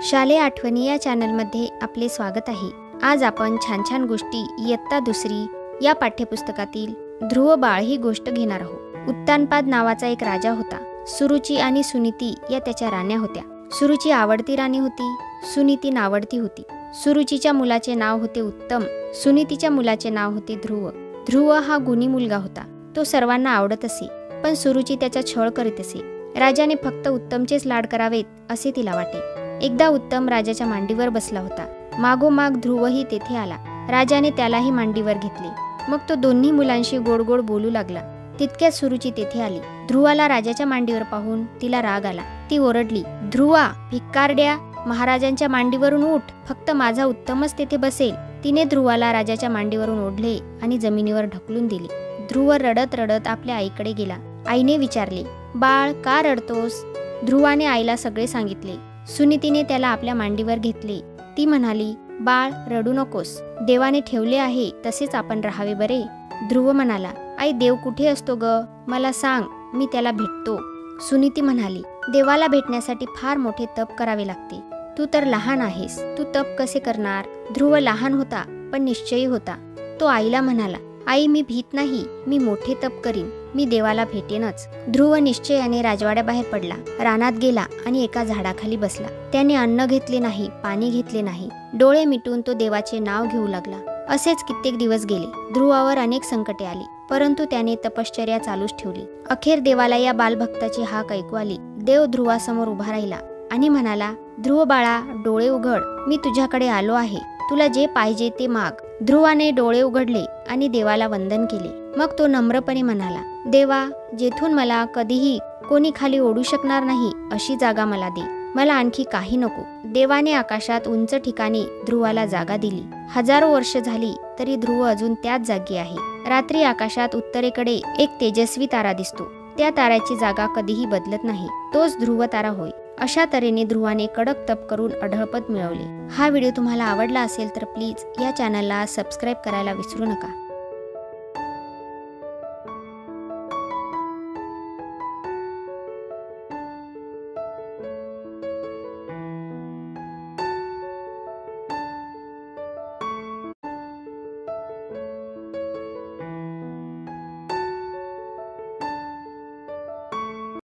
शालेय आठवणी या चॅनलमध्ये आपले स्वागत आहे। आज आपण छान छान गोष्टी इयत्ता दुसरी या पाठ्यपुस्तकातील ध्रुव बाळ ही गोष्ट घेणार आहोत। उत्तानपाद नावाचा एक राजा होता। सुरुची आणि सुनीती या त्याच्या राण्या होत्या। सुरुची आवडती राणी होती, सुनीती नावडती होती। सुरुचीच्या मुलाचे नाव होते उत्तम, सुनीतीच्या मुलाचे नाव होते ध्रुव। ध्रुव हा गुणी मुलगा होता। तो सर्वांना आवडत असे, पण सुरुची त्याचा छळ करीत असे। राजाने फक्त उत्तमचेच लाड करावेत असे तिला वाटे। एकदा उत्तम राजाच्या मांडीवर बसला होता। मागोमाग ध्रुवही तेथे आला। राजाने त्यालाही मांडीवर घेतले। मग तो दोन्ही मुलांशी गोड गोड बोलू लागला। तितक्यात सुरुची तेथे आली। ध्रुवाला राजाच्या मांडीवर पाहून तिला राग आला। ती ओरडली, ध्रुवा, भिक्कारड्या, महाराजांच्या मांडीवरून उठ, फक्त माझा उत्तमच तेथे बसेल। तिने ध्रुवाला राजाच्या मांडीवरून ओढले आणि जमिनीवर ढकलून दिले। ध्रुव रडत रडत आपल्या आईकडे गेला। आईने विचारले, बाळ, का रडतोस? ध्रुवाने आईला सगळे सांगितले। सुनीतीने त्याला आपल्या मांडीवर घेतले। ती म्हणाली, बाळ, रडू नकोस, देवाने ठेवले आहे तसेच आपण राहावे बरे। ध्रुव म्हणाला, आई, देव कुठे असतो ग? मला सांग, मी त्याला भेटतो। सुनीती म्हणाली, देवाला भेटण्यासाठी फार मोठे तप करावे लागते। तू तर लहान आहेस, तू तप कसे करणार? ध्रुव लहान होता, पण निश्चयी होता। तो आईला म्हणाला, आई, मी भीत नाही, मी मोठे तप करीन, मी देवाला भेटेनच। ध्रुव निश्चयाने राजवाड्याबाहेर पडला, रानात गेला आणि एका झाडाखाली बसला। त्याने अन्न घेतले नाही, पाणी घेतले नाही। डोळे मिटून तो देवाचे नाव घेऊ लागला। असेच कित्येक दिवस गेले। ध्रुवावर अनेक संकटे आली, परंतु त्याने तपश्चर्या चालूच ठेवली। अखेर देवाला या बालभक्ताची हाक ऐकू आली। देव ध्रुवासमोर उभा राहिला आणि म्हणाला, ध्रुव बाळा, डोळे उघड, मी तुझ्याकडे आलो आहे, तुला जे पाहिजे ते माग। ध्रुवाने डोळे उघडले आणि देवाला वंदन केले। मग तो नम्रपणे म्हणाला, देवा, जेथून मला कधीही कोणी खाली ओढू शकणार नाही अशी जागा मला दे, मला आणखी काही नको। देवाने आकाशात उंच ठिकाणी ध्रुवाला जागा दिली। हजारो वर्ष झाली तरी ध्रुव अजून त्याच जागी आहे। रात्री आकाशात उत्तरेकडे एक तेजस्वी तारा दिसतो। त्या ताऱ्याची जागा कधीही बदलत नाही, तोच ध्रुव तारा होय। अशा तऱ्हेने ध्रुवाने कडक तप करून अढळपद मिळवले। हा व्हिडिओ तुम्हाला आवडला असेल तर प्लीज या चॅनलला सबस्क्राईब करायला विसरू नका।